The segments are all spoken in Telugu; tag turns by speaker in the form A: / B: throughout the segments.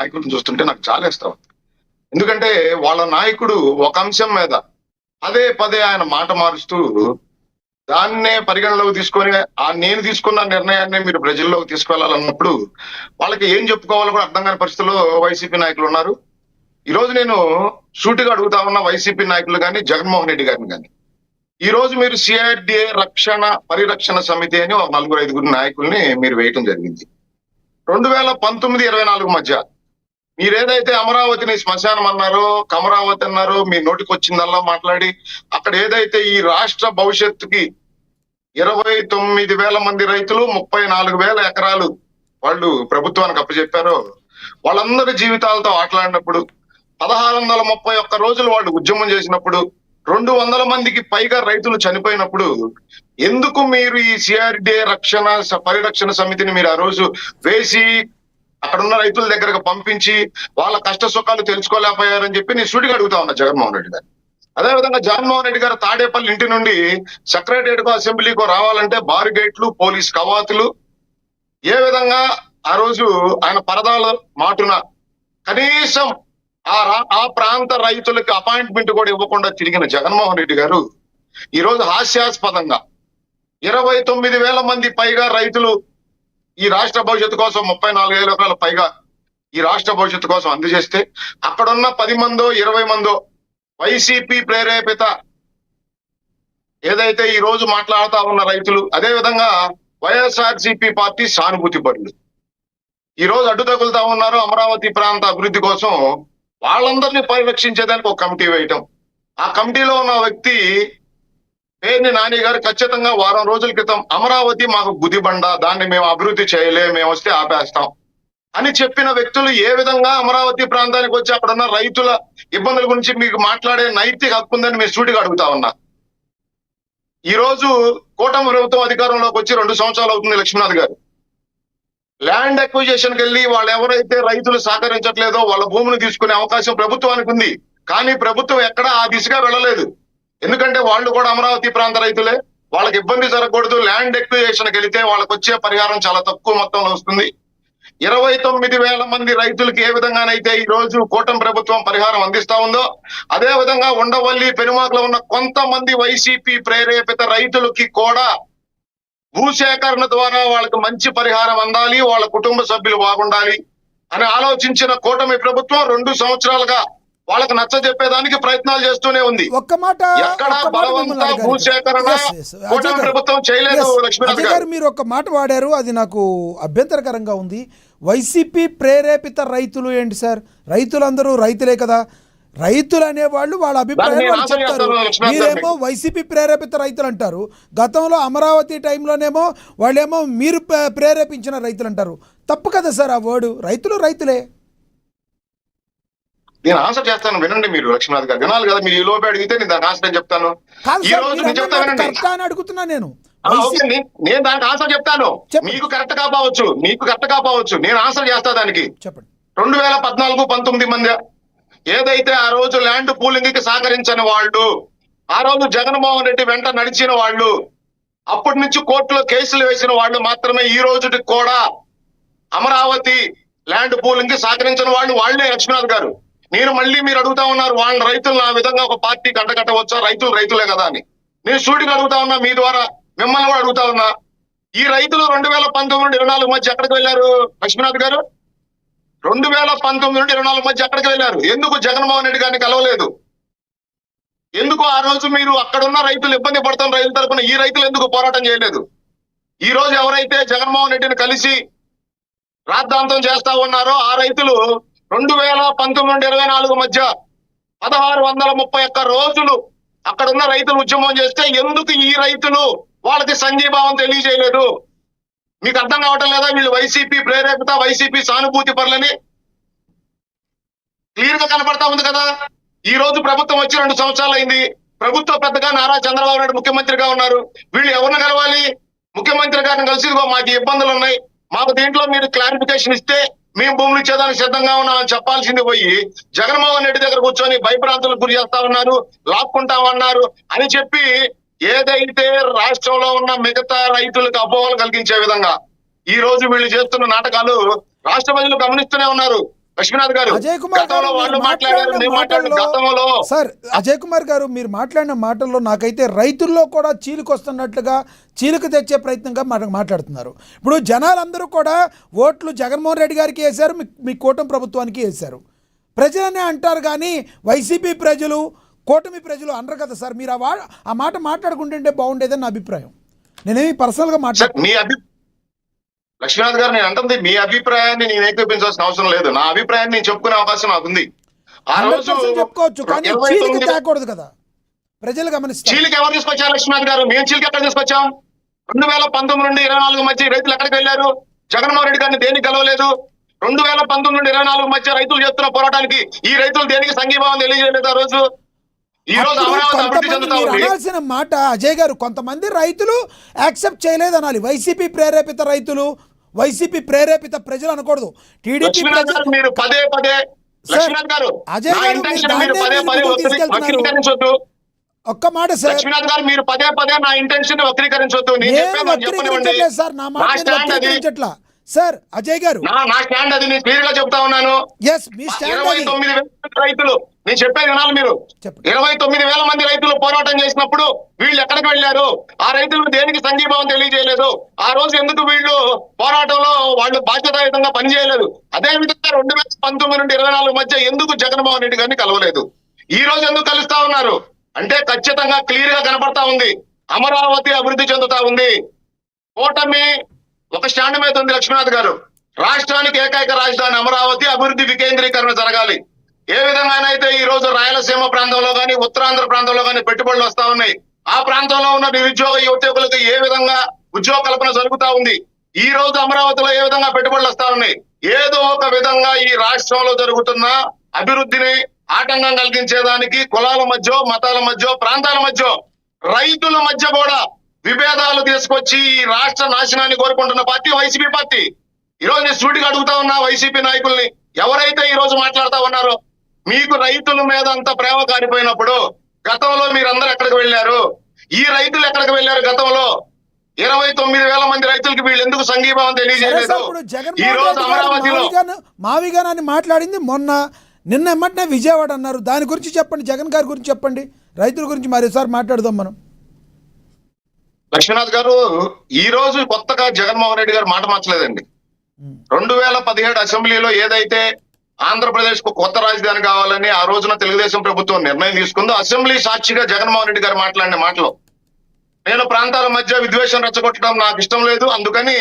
A: నాయకులను చూస్తుంటే నాకు జాలేస్తాం. ఎందుకంటే వాళ్ళ నాయకుడు ఒక అంశం మీద పదే పదే ఆయన మాట మారుస్తూ దాన్నే పరిగణలోకి తీసుకొని నేను తీసుకున్న నిర్ణయాన్ని మీరు ప్రజల్లోకి తీసుకెళ్లాలన్నప్పుడు వాళ్ళకి ఏం చెప్పుకోవాలో కూడా అర్థం కాని పరిస్థితుల్లో వైసీపీ నాయకులు ఉన్నారు. ఈ రోజు నేను సూటిగా అడుగుతా ఉన్న వైసీపీ నాయకులు కానీ జగన్మోహన్ రెడ్డి గారిని కానీ, ఈ రోజు మీరు సిఆర్డిఏ పరిరక్షణ సమితి అని ఒక 4-5 నాయకుల్ని మీరు వేయటం జరిగింది. 2019-24 మధ్య మీరేదైతే అమరావతిని శ్మశానం అన్నారో, కమరావతి అన్నారో, మీ నోటికి వచ్చిందల్లా మాట్లాడి అక్కడ ఏదైతే ఈ రాష్ట్ర భవిష్యత్తుకి 29,000 మంది రైతులు 34,000 ఎకరాలు వాళ్ళు ప్రభుత్వానికి అప్పచెప్పారో వాళ్ళందరి జీవితాలతో ఆటలాడినప్పుడు 1631 రోజులు వాళ్ళు ఉద్యమం చేసినప్పుడు 200 మందికి పైగా రైతులు చనిపోయినప్పుడు ఎందుకు మీరు ఈ సిఆర్డిఏ పరిరక్షణ సమితిని మీరు ఆ రోజు వేసి అక్కడున్న రైతుల దగ్గరకు పంపించి వాళ్ళ కష్ట సుఖాలు తెలుసుకోలేకపోయారని చెప్పి నేను సూటిగా అడుగుతా ఉన్నా జగన్మోహన్ రెడ్డి గారు. అదేవిధంగా జగన్మోహన్ రెడ్డి గారు తాడేపల్లి ఇంటి నుండి సెక్రటరియట్ కో అసెంబ్లీకో రావాలంటే బార్ గేట్లు, పోలీస్ కవాతులు, ఏ విధంగా ఆ రోజు ఆయన పరదాల మాటున కనీసం ఆ ప్రాంత రైతులకు అపాయింట్మెంట్ కూడా ఇవ్వకుండా తిరిగిన జగన్మోహన్ రెడ్డి గారు ఈ రోజు హాస్యాస్పదంగా 29,000 మంది పైగా రైతులు ఈ రాష్ట్ర భవిష్యత్తు కోసం 34,000 ఎకరాల పైగా ఈ రాష్ట్ర భవిష్యత్తు కోసం అందజేస్తే అక్కడున్న 10 మందో 20 మందో వైసీపీ ప్రేరేపిత ఏదైతే ఈ రోజు మాట్లాడుతా ఉన్న రైతులు, అదే విధంగా వైఎస్ఆర్సీపీ పార్టీ సానుభూతి పరులు ఈ రోజు అడ్డు తగులుతా ఉన్నారు. అమరావతి ప్రాంత అభివృద్ధి కోసం వాళ్ళందరినీ పరిరక్షించేదానికి ఒక కమిటీ వేయటం. ఆ కమిటీలో ఉన్న వ్యక్తి పేర్ని నాని గారు ఖచ్చితంగా వారం రోజుల క్రితం అమరావతి మాకు గుదిబండ, దాన్ని మేము అభివృద్ధి చేయలే, మేము వస్తే ఆపేస్తాం అని చెప్పిన వ్యక్తులు ఏ విధంగా అమరావతి ప్రాంతానికి వచ్చి అక్కడున్న రైతుల ఇబ్బందుల గురించి మీకు మాట్లాడే నైతిక హక్కు ఉందని మీరు సూటిగా అడుగుతా ఉన్నా. ఈ రోజు కూటమి ప్రభుత్వం అధికారంలోకి వచ్చి 2 సంవత్సరాలు అవుతుంది. లక్ష్మీనాథ్ గారు ల్యాండ్ అక్విజిషన్కి వెళ్ళి వాళ్ళు ఎవరైతే రైతులు సహకరించట్లేదో వాళ్ళ భూమిని తీసుకునే అవకాశం ప్రభుత్వానికి ఉంది. కానీ ప్రభుత్వం ఎక్కడా ఆ దిశగా వెళ్ళలేదు. ఎందుకంటే వాళ్ళు కూడా అమరావతి ప్రాంత రైతులే, వాళ్ళకి ఇబ్బంది జరగకూడదు. ల్యాండ్ ఎక్విజిషన్కి వెళితే వాళ్ళకి వచ్చే పరిహారం చాలా తక్కువ మొత్తంలో వస్తుంది. 29,000 మంది రైతులకి ఏ విధంగానైతే ఈ రోజు కూటమి ప్రభుత్వం పరిహారం అందిస్తా ఉందో, అదే విధంగా ఉండవల్లి, పెనుమాకలో ఉన్న కొంతమంది వైసీపీ ప్రేరేపిత రైతులకి కూడా భూసేకరణ ద్వారా వాళ్ళకి మంచి పరిహారం అందాలి, వాళ్ళ కుటుంబ సభ్యులు బాగుండాలి అని ఆలోచించిన కూటమి ప్రభుత్వం 2 సంవత్సరాలుగా వాళ్ళకి నచ్చజెప్పేదానికి ప్రయత్నాలు చేస్తూనే ఉంది. ఎక్కడ బలవంత భూసేకరణ కూటమి ప్రభుత్వం చేయలేదు. లక్ష్మీనాథ్ గారు
B: మీరు ఒక మాట వాడారు, అది నాకు అభ్యంతరకరంగా ఉంది. వైసీపీ ప్రేరేపిత రైతులు ఏంటి సార్? రైతులందరూ రైతులే కదా. రైతులు అనేవాళ్ళు వాళ్ళ అభిప్రాయం చెప్తారు. మీరేమో వైసీపీ ప్రేరేపిత రైతులు అంటారు. గతంలో అమరావతి టైంలోనేమో వాళ్ళేమో మీరు ప్రేరేపించిన రైతులు అంటారు. తప్పు కదా సార్ ఆ వర్డ్? రైతులు రైతులే.
A: నేను ఆన్సర్ చేస్తాను, వినండి మీరు. లక్ష్మీనాథ్ గారు వినాలి కదా, మీరు ఈ లోపే అడిగితే నేను దానికి ఆన్సర్ చెప్తాను. ఈ రోజు నేను చెప్తాను,
B: అడుగుతున్నా నేను
A: దానికి ఆన్సర్ చెప్తాను. మీకు కరెక్ట్ కాకపోవచ్చు, నేను ఆన్సర్ చేస్తా దానికి.
B: చెప్పండి.
A: 2014-19 మధ్య ఏదైతే ఆ రోజు ల్యాండ్ పూలింగ్ కి సహకరించని వాళ్ళు, ఆ రోజు జగన్మోహన్ రెడ్డి వెంట నడిచిన వాళ్ళు, అప్పటి నుంచి కోర్టులో కేసులు వేసిన వాళ్ళు మాత్రమే ఈ రోజుకి కూడా అమరావతి ల్యాండ్ పూలింగ్ కి సహకరించిన వాళ్ళు వాళ్ళే. లక్ష్మీనాథ్ గారు, నేను మళ్ళీ మీరు అడుగుతా ఉన్నారు వాళ్ళ రైతులను ఆ విధంగా ఒక పార్టీకి అంటగట్టవచ్చా? రైతులే కదా అని నేను సూటిగా అడుగుతా ఉన్నా. మీ ద్వారా మిమ్మల్ని కూడా అడుగుతా ఉన్నా, ఈ రైతులు 2019-24 మధ్య ఎక్కడికి వెళ్ళారు? లక్ష్మీనాథ్ గారు, 2019-24 మధ్య ఎక్కడికి వెళ్ళారు? ఎందుకు జగన్మోహన్ రెడ్డి గారిని కలవలేదు? ఎందుకు ఆ రోజు మీరు అక్కడున్న రైతులు ఇబ్బంది పడుతున్న రైతుల తరపున ఈ రైతులు ఎందుకు పోరాటం చేయలేదు? ఈ రోజు ఎవరైతే జగన్మోహన్ రెడ్డిని కలిసి రాద్ధాంతం చేస్తా ఉన్నారో ఆ రైతులు 2019-24 మధ్య 1631 రోజులు అక్కడున్న రైతులు ఉద్యమం చేస్తే ఎందుకు ఈ రైతులు వాళ్ళకి సంఘీభావం తెలియజేయలేదు? మీకు అర్థం కావటం లేదా? వీళ్ళు వైసీపీ ప్రేరేపిత, వైసీపీ సానుభూతి పరులని క్లియర్ గా కనపడతా ఉంది కదా. ఈ రోజు ప్రభుత్వం వచ్చి 2 సంవత్సరాలు అయింది. ప్రభుత్వ పెద్దగా నారా చంద్రబాబు నాయుడు ముఖ్యమంత్రిగా ఉన్నారు. వీళ్ళు ఎవరిని కలవాలి? ముఖ్యమంత్రి గారిని కలిసి మాకు ఇబ్బందులు ఉన్నాయి, మాకు దీంట్లో మీరు క్లారిఫికేషన్ ఇస్తే మేము భూములు ఇచ్చేదానికి సిద్ధంగా ఉన్నామని చెప్పాల్సింది పోయి జగన్మోహన్ రెడ్డి దగ్గర కూర్చొని భయప్రాంతాలకు గురి చేస్తా ఉన్నారు, లాక్కుంటామన్నారు అని చెప్పి ఏదైతే రాష్ట్రంలో ఉన్న మిగతా రైతులకు అపోహలు కలిగించే విధంగా ఈ రోజు వీళ్ళు చేస్తున్న నాటకాలు రాష్ట్ర ప్రజలు గమనిస్తూనే ఉన్నారు. లక్ష్మీనాథ్ గారు
B: అజయ్ కుమార్ గారు
A: గతంలో వాళ్ళు
B: మీరు
A: మాట్లాడారు,
B: మాట్లాడిన
A: మేము మాట్లాడారు. గతంలో
B: మాటల్లో సార్ అజయ్ కుమార్ గారు మీరు మాట్లాడిన మాటల్లో నాకైతే రైతుల్లో కూడా చీలికొస్తున్నట్లుగా చీలిక తెచ్చే ప్రయత్నంగా మాట్లాడుతున్నారు. ఇప్పుడు జనాలందరూ కూడా ఓట్లు జగన్మోహన్ రెడ్డి గారికి వేశారు, మీ కూటమి ప్రభుత్వానికి వేశారు. ప్రజలనే అంటారు కానీ వైసీపీ ప్రజలు కూటమి ప్రజలు అనరు కదా సార్. మీరు ఆ మాట మాట్లాడుకుంటుంటే బాగుండేదని నా అభిప్రాయం. నేనేమి పర్సనల్గా మాట్లాడు
A: మీ లక్ష్మీనాథ్ గారు నేను అంటుంది మీ అభిప్రాయాన్ని నేను ఏకీపించాల్సిన అవసరం లేదు. నా అభిప్రాయాన్ని నేను చెప్పుకునే అవకాశం నాకుంది. ఆ రోజు
B: చెప్పుకోవచ్చు కానీ చీలిక తేకూడదు కదా, ప్రజలు గమనిస్తారు.
A: చీలిక ఎవరు తీసుకొచ్చారు లక్ష్మీనాథ్ గారు? మేము చీలిక ఎక్కడ తీసుకొచ్చాం? 2019 నుండి 24 మధ్య రైతులు ఎక్కడికి వెళ్ళారు? జగన్మోహన్ రెడ్డి గారిని దేనికి గెలవలేదు. 2019 నుండి 24 మధ్య రైతులు చేస్తున్న పోరాటానికి ఈ రైతులు దేనికి సంఘీభావం తెలియజేయలేదు. ఆ రోజు ఈ రోజు అమరావతి అభివృద్ధి చెందుతా ఉంది.
B: అనాల్సిన మాట అజయ్ గారు, కొంతమంది రైతులు యాక్సెప్ట్ చేయలేదు అనాలి. వైసీపీ ప్రేరేపిత రైతులు, వైసీపీ ప్రేరేపిత ప్రజలు అనకూడదు. టీడీపీ
A: మీరు పదే పదే లక్ష్మీనాథ్ గారు
B: అజయ్
A: నా
B: గారు
A: ఇంటెన్షన్ మీరు పదే పదే వక్రీకరించొద్దు.
B: ఒక్క మాట సార్,
A: లక్ష్మీనాథ్ గారు మీరు పదే పదే నా ఇంటెన్షన్ వక్రీకరించొద్దు. నేను చెప్పేది చెప్పనివ్వండి.
B: సార్ నా మాట వక్రీకరించట్లా సార్. అజయ్ గారు
A: నా స్టాండ్ అది నేను క్లియర్ గా చెప్తా ఉన్నాను.
B: ఎస్ మీ స్టాండ్
A: 29,000 రైతులు, నేను చెప్పేది వినాలి మీరు.
B: చెప్పండి.
A: 29,000 మంది రైతులు పోరాటం చేసినప్పుడు వీళ్ళు ఎక్కడికి వెళ్ళారు? ఆ రైతులు దేనికి సంఘీభావం తెలియజేయలేదు. ఆ రోజు ఎందుకు వీళ్ళు పోరాటంలో వాళ్ళు బాధ్యతాయుతంగా పనిచేయలేదు? అదే విధంగా 2019 నుండి 24 మధ్య ఎందుకు జగన్మోహన్ రెడ్డి గారిని కలవలేదు? ఈ రోజు ఎందుకు కలుస్తా ఉన్నారు అంటే ఖచ్చితంగా క్లియర్ గా కనపడతా ఉంది. అమరావతి అభివృద్ధి చెందుతా ఉంది. కూటమి ఒక స్టాండ్ మీద ఉంది లక్ష్మీనాథ్ గారు. రాష్ట్రానికి ఏకైక రాజధాని అమరావతి, అభివృద్ధి వికేంద్రీకరణ జరగాలి. ఏ విధంగానైతే ఈ రోజు రాయలసీమ ప్రాంతంలో గానీ ఉత్తరాంధ్ర ప్రాంతంలో గానీ పెట్టుబడులు వస్తా ఉన్నాయి, ఆ ప్రాంతంలో ఉన్న నిరుద్యోగ యువతకులకు ఏ విధంగా ఉద్యోగ కల్పన జరుగుతా ఉంది, ఈ రోజు అమరావతిలో ఏ విధంగా పెట్టుబడులు వస్తా ఉన్నాయి, ఏదో ఒక విధంగా ఈ రాష్ట్రంలో జరుగుతున్న అభివృద్ధిని ఆటంకం కలిగించేదానికి కులాల మధ్య, మతాల మధ్య, ప్రాంతాల మధ్య, రైతుల మధ్య కూడా విభేదాలు తీసుకొచ్చి ఈ రాష్ట్ర నాశనాన్ని కోరుకుంటున్న పార్టీ వైసీపీ పార్టీ. ఈ రోజు నేను సూటిగా అడుగుతా ఉన్నా వైసీపీ నాయకుల్ని, ఎవరైతే ఈ రోజు మాట్లాడుతా ఉన్నారో, మీకు రైతుల మీద అంత ప్రేమ కారిపోయినప్పుడు గతంలో మీరందరూ ఎక్కడికి వెళ్ళారు? ఈ రైతులు ఎక్కడికి వెళ్ళారు? గతంలో 29,000 మంది రైతులకి వీళ్ళు ఎందుకు సంఘీభావం తెలియజేయలేదు? ఈ రోజు అమరావతిలో
B: మావిగానని మాట్లాడింది మొన్న, నిన్న ఎమ్మటనే విజయవాడ అన్నారు. దాని గురించి చెప్పండి, జగన్ గారి గురించి చెప్పండి, రైతుల గురించి మరోసారి మాట్లాడదాం మనం.
A: లక్ష్మీనాథ్ గారు, ఈ రోజు కొత్తగా జగన్మోహన్ రెడ్డి గారు మాట మార్చలేదండి. 2017 అసెంబ్లీలో ఏదైతే ఆంధ్రప్రదేశ్ కు కొత్త రాజధాని కావాలని ఆ రోజున తెలుగుదేశం ప్రభుత్వం నిర్ణయం తీసుకుందో, అసెంబ్లీ సాక్షిగా జగన్మోహన్ రెడ్డి గారు మాట్లాడిన మాటలో, నేను ప్రాంతాల మధ్య విద్వేషం రెచ్చగొట్టడం నాకు ఇష్టం లేదు, అందుకని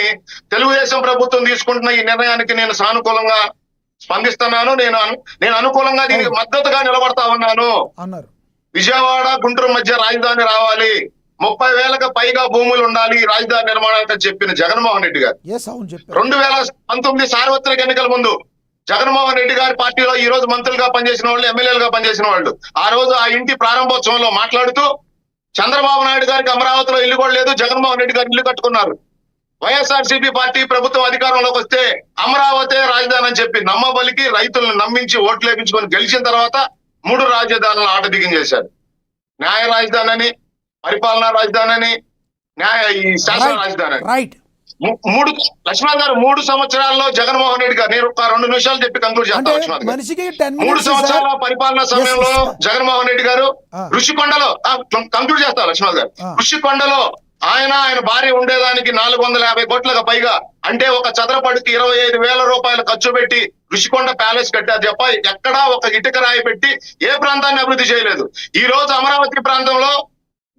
A: తెలుగుదేశం ప్రభుత్వం తీసుకుంటున్న ఈ నిర్ణయానికి నేను సానుకూలంగా స్పందిస్తున్నాను, నేను అనుకూలంగా దీనికి మద్దతుగా నిలబడతా ఉన్నాను
B: అన్నారు.
A: విజయవాడ గుంటూరు మధ్య రాజధాని రావాలి, 30,000కు పైగా భూములు ఉండాలి రాజధాని నిర్మాణానికి చెప్పిన జగన్మోహన్ రెడ్డి గారు 2019 సార్వత్రిక ఎన్నికల ముందు జగన్మోహన్ రెడ్డి గారి పార్టీలో ఈ రోజు మంత్రులుగా పనిచేసిన వాళ్ళు, ఎమ్మెల్యేలుగా పనిచేసిన వాళ్ళు, ఆ రోజు ఆ ఇంటి ప్రారంభోత్సవంలో మాట్లాడుతూ చంద్రబాబు నాయుడు గారికి అమరావతిలో ఇల్లు కూడా లేదు, జగన్మోహన్ రెడ్డి గారు ఇల్లు కట్టుకున్నారు. వైఎస్ఆర్సీపీ పార్టీ ప్రభుత్వం అధికారంలోకి వస్తే అమరావతి రాజధాని అని చెప్పి నమ్మబలికి రైతులను నమ్మించి ఓట్లు వేయించుకొని గెలిచిన తర్వాత 3 రాజధానులను ఆట దిగించేశారు. న్యాయ రాజధాని అని, పరిపాలనా రాజధాని అని, ఈ శాసన రాజధాని
B: రైట్.
A: 3 లక్ష్మణ్ గారు 3 సంవత్సరాల్లో జగన్మోహన్ రెడ్డి గారు, నేను ఒక 2 నిమిషాలు చెప్పి కంక్లూడ్ చేస్తాను. లక్ష్మణ్ గారు 3 సంవత్సరాల పరిపాలనా సమయంలో జగన్మోహన్ రెడ్డి గారు ఋషికొండలో కంక్లూడ్ చేస్తారు. లక్ష్మణ్ గారు ఋషికొండలో ఆయన భార్య ఉండేదానికి 450 కోట్లకు పైగా, అంటే ఒక చదరపడికి 25,000 రూపాయలు ఖర్చు పెట్టి ఋషికొండ ప్యాలెస్ కట్టారు తప్ప ఎక్కడా ఒక ఇటుక రాయి పెట్టి ఏ ప్రాంతాన్ని అభివృద్ధి చేయలేదు. ఈ రోజు అమరావతి ప్రాంతంలో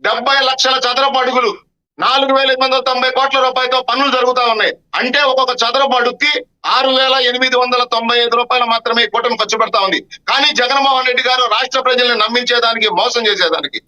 A: 70 లక్షల చదరపు అడుగులు, 4,890 కోట్ల రూపాయలతో పనులు జరుగుతా ఉన్నాయి. అంటే ఒక్కొక్క చదరపు అడుగుకి 6,895 రూపాయలు మాత్రమే కూటమి ఖర్చు పెడతా ఉంది. కానీ జగన్మోహన్ రెడ్డి గారు రాష్ట్ర ప్రజల్ని నమ్మించేదానికి, మోసం చేసేదానికి